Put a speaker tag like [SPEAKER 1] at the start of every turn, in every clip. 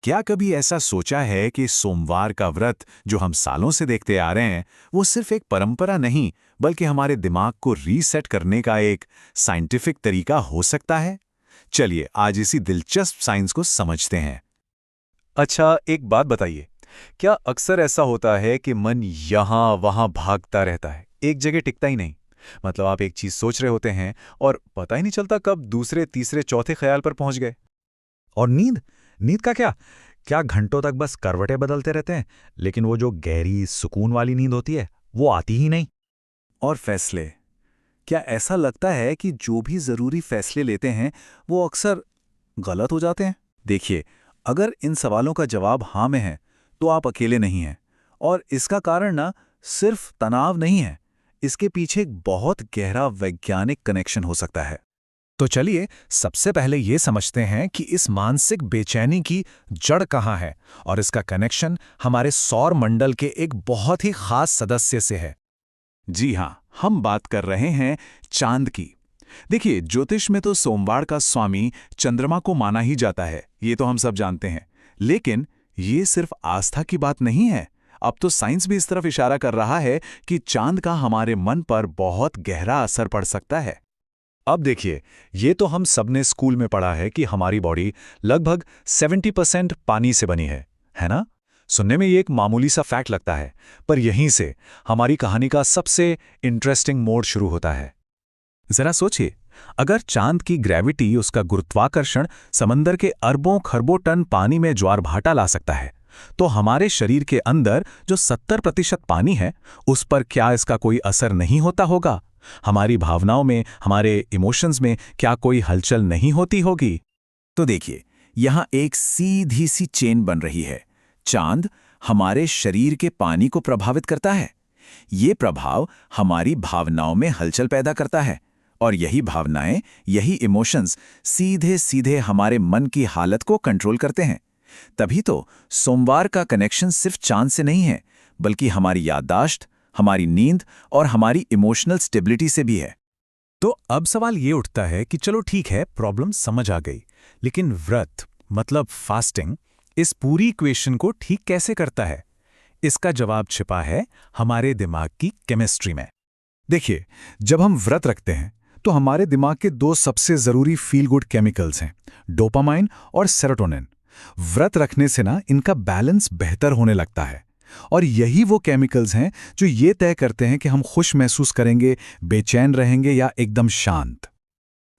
[SPEAKER 1] क्या कभी ऐसा सोचा है कि सोमवार का व्रत जो हम सालों से देखते आ रहे हैं, वो सिर्फ एक परंपरा नहीं, बल्कि हमारे दिमाग को रीसेट करने का एक साइंटिफिक तरीका हो सकता है? चलिए आज इसी दिलचस्प साइंस को समझते हैं।
[SPEAKER 2] अच्छा, एक बात बताइए, क्या अक्सर ऐसा होता है कि मन यहाँ वहाँ भागता रहता है, एक जगह टिकता ही नहीं? मतलब आप एक चीज सोच रहे होते हैं और पता ही नहीं चलता कब दूसरे तीसरे चौथे ख्याल पर पहुंच गए।
[SPEAKER 3] और नींद नींद का क्या क्या घंटों तक बस करवटें बदलते रहते हैं, लेकिन वो जो गहरी सुकून वाली नींद होती है वो आती ही नहीं।
[SPEAKER 1] और फैसले, क्या ऐसा लगता है कि जो भी जरूरी फैसले लेते हैं वो अक्सर गलत हो जाते हैं? देखिए, अगर इन सवालों का जवाब हाँ में है, तो आप अकेले नहीं हैं। और इसका कारण ना सिर्फ तनाव नहीं है, इसके पीछे एक बहुत गहरा वैज्ञानिक कनेक्शन हो सकता है।
[SPEAKER 4] तो चलिए सबसे पहले ये समझते हैं कि इस मानसिक बेचैनी की जड़ कहाँ है और इसका कनेक्शन हमारे सौर मंडल के एक बहुत ही खास सदस्य से है।
[SPEAKER 1] जी हाँ, हम बात कर रहे हैं चांद की। देखिए, ज्योतिष में तो सोमवार का स्वामी चंद्रमा को माना ही जाता है, ये तो हम सब जानते हैं। लेकिन ये सिर्फ आस्था की बात नहीं है। अब तो साइंस भी इस तरफ इशारा कर रहा है कि चांद का हमारे मन पर बहुत गहरा असर पड़ सकता है।
[SPEAKER 3] अब देखिए, ये तो हम सबने स्कूल में पढ़ा है कि हमारी बॉडी लगभग 70% पानी से बनी है ना? सुनने में ये एक मामूली सा फैक्ट लगता है, पर यहीं से हमारी कहानी का सबसे इंटरेस्टिंग मोड़ शुरू होता है।
[SPEAKER 4] जरा सोचिए, अगर चांद की ग्रेविटी, उसका गुरुत्वाकर्षण समंदर के अरबों खरबों टन पानी में ज्वार भाटा ला सकता है, तो हमारे शरीर के अंदर जो 70% पानी है, उस पर क्या इसका कोई असर नहीं होता होगा? हमारी भावनाओं में, हमारे इमोशंस में क्या कोई हलचल नहीं होती होगी?
[SPEAKER 1] तो देखिए, यहाँ एक सीधी सी चेन बन रही है। चांद हमारे शरीर के पानी को प्रभावित करता है। ये प्रभाव हमारी भावनाओं में हलचल पैदा करता है, और यही भावनाएं, यही इमोशंस सीधे सीधे हमारे मन की हालत को कंट्रोल करते हैं। तभी तो सोमवार का कनेक्शन सिर्फ चांद से नहीं है, बल्कि हमारी याददाश्त, हमारी नींद और हमारी इमोशनल स्टेबिलिटी से भी है।
[SPEAKER 4] तो अब सवाल ये उठता है कि चलो ठीक है, प्रॉब्लम समझ आ गई, लेकिन व्रत मतलब फास्टिंग इस पूरी इक्वेशन को ठीक कैसे करता है? इसका जवाब छिपा है हमारे दिमाग की केमिस्ट्री में।
[SPEAKER 3] देखिए, जब हम व्रत रखते हैं तो हमारे दिमाग के दो सबसे जरूरी फील गुड केमिकल्स हैं, डोपामाइन और सेरोटोनिन। व्रत रखने से ना इनका बैलेंस बेहतर होने लगता है, और यही वो केमिकल्स हैं जो ये तय करते हैं कि हम खुश महसूस करेंगे, बेचैन रहेंगे या एकदम शांत।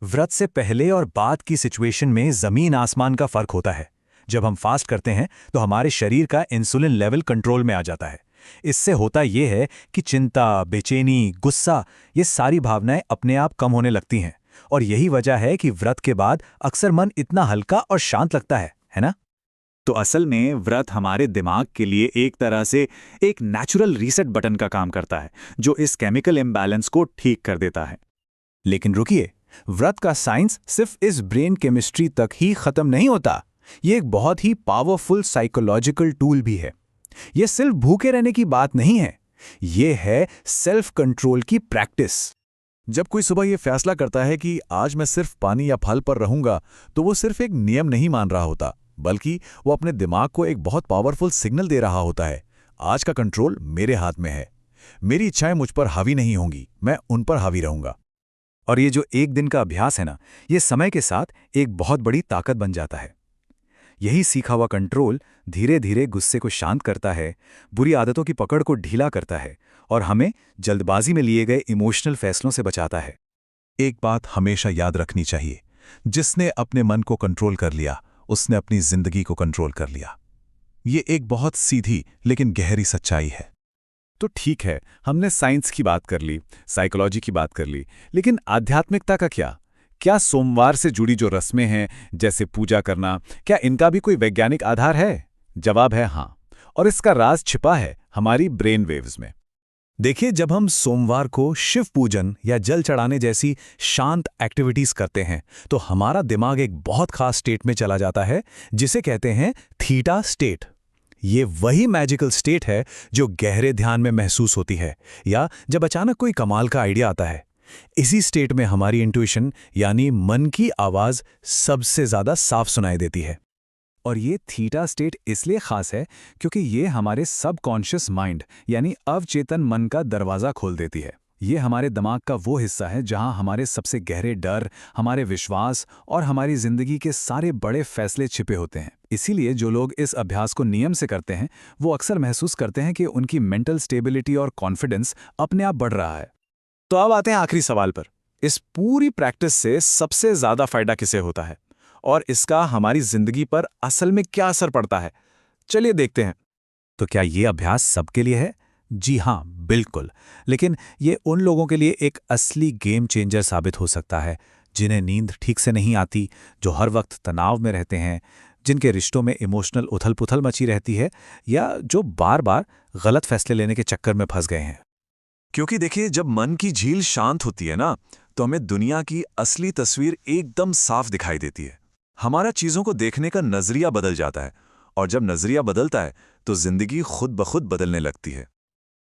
[SPEAKER 4] व्रत से पहले और बाद की सिचुएशन में जमीन आसमान का फर्क होता है। जब हम फास्ट करते हैं तो हमारे शरीर का इंसुलिन लेवल कंट्रोल में आ जाता है। इससे होता यह है कि चिंता, बेचैनी, गुस्सा, ये सारी भावनाएं अपने आप कम होने लगती हैं। और यही वजह है कि व्रत के बाद अक्सर मन इतना हल्का और शांत लगता है ना?
[SPEAKER 1] तो असल में व्रत हमारे दिमाग के लिए एक तरह से एक नेचुरल रीसेट बटन का काम करता है, जो इस केमिकल इम्बैलेंस को ठीक कर देता है।
[SPEAKER 4] लेकिन रुकिए, व्रत का साइंस सिर्फ इस ब्रेन केमिस्ट्री तक ही खत्म नहीं होता। ये एक बहुत ही पावरफुल साइकोलॉजिकल टूल भी है। ये सिर्फ भूखे रहने की बात नहीं है, ये है सेल्फ कंट्रोल की प्रैक्टिस।
[SPEAKER 3] जब कोई सुबह ये फैसला करता है कि आज मैं सिर्फ पानी या फल पर रहूंगा, तो वो सिर्फ एक नियम नहीं मान रहा होता, बल्कि वो अपने दिमाग को एक बहुत पावरफुल सिग्नल दे रहा होता है। आज का कंट्रोल मेरे हाथ में है। मेरी इच्छाएं मुझ पर हावी नहीं होंगी, मैं उन पर हावी रहूंगा।
[SPEAKER 4] और ये जो एक दिन का अभ्यास है ना, ये समय के साथ एक बहुत बड़ी ताकत बन जाता है। यही सीखा हुआ कंट्रोल धीरे धीरे गुस्से को शांत करता है, बुरी आदतों की पकड़ को ढीला करता है और हमें जल्दबाजी में लिए गए इमोशनल फैसलों से बचाता है।
[SPEAKER 3] एक बात हमेशा याद रखनी चाहिए, जिसने अपने मन को कंट्रोल कर लिया, उसने अपनी जिंदगी को कंट्रोल कर लिया। ये एक बहुत सीधी लेकिन गहरी सच्चाई है।
[SPEAKER 1] तो ठीक है, हमने साइंस की बात कर ली, साइकोलॉजी की बात कर ली, लेकिन आध्यात्मिकता का क्या? क्या सोमवार से जुड़ी जो रस्में हैं, जैसे पूजा करना, क्या इनका भी कोई वैज्ञानिक आधार है? जवाब है हाँ, और इसका राज छिपा है हमारी ब्रेन वेव्स में।
[SPEAKER 4] देखिए, जब हम सोमवार को शिव पूजन या जल चढ़ाने जैसी शांत एक्टिविटीज करते हैं, तो हमारा दिमाग एक बहुत खास स्टेट में चला जाता है, जिसे कहते हैं थीटा स्टेट। ये वही मैजिकल स्टेट है जो गहरे ध्यान में महसूस होती है, या जब अचानक कोई कमाल का आइडिया आता है। इसी स्टेट में हमारी इंट्यूशन यानी मन की आवाज सबसे ज्यादा साफ सुनाई देती है।
[SPEAKER 3] और ये थीटा स्टेट इसलिए खास है क्योंकि ये हमारे सबकॉन्शियस माइंड यानी अवचेतन मन का दरवाज़ा खोल देती है। ये हमारे दिमाग का वो हिस्सा है जहां हमारे सबसे गहरे डर, हमारे विश्वास और हमारी जिंदगी के सारे बड़े फैसले छिपे होते हैं। इसीलिए जो लोग इस अभ्यास को नियम से करते हैं वो अक्सर महसूस करते हैं कि उनकी मेंटल स्टेबिलिटी और कॉन्फिडेंस अपने आप बढ़ रहा है।
[SPEAKER 5] तो अब आते हैं आखिरी सवाल पर। इस पूरी प्रैक्टिस से सबसे ज्यादा फायदा किसे होता है और इसका हमारी जिंदगी पर असल में क्या असर पड़ता है? चलिए देखते हैं।
[SPEAKER 4] तो क्या ये अभ्यास सबके लिए है? जी हाँ, बिल्कुल। लेकिन ये उन लोगों के लिए एक असली गेम चेंजर साबित हो सकता है जिन्हें नींद ठीक से नहीं आती, जो हर वक्त तनाव में रहते हैं, जिनके रिश्तों में इमोशनल उथल-पुथल मची रहती है या जो बार-बार गलत फैसले लेने के चक्कर में फंस गए हैं।
[SPEAKER 2] क्योंकि देखिए, जब मन की झील शांत होती है ना, तो हमें दुनिया की असली तस्वीर एकदम साफ दिखाई देती है। हमारा चीज़ों को देखने का नजरिया बदल जाता है, और जब नजरिया बदलता है तो जिंदगी खुद ब खुद बदलने लगती है।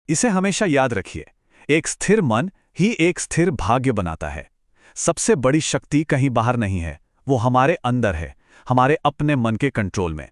[SPEAKER 4] इसे हमेशा याद रखिए, एक स्थिर मन ही एक स्थिर भाग्य बनाता है। सबसे बड़ी शक्ति कहीं बाहर नहीं है, वो हमारे अंदर है, हमारे अपने मन के कंट्रोल में।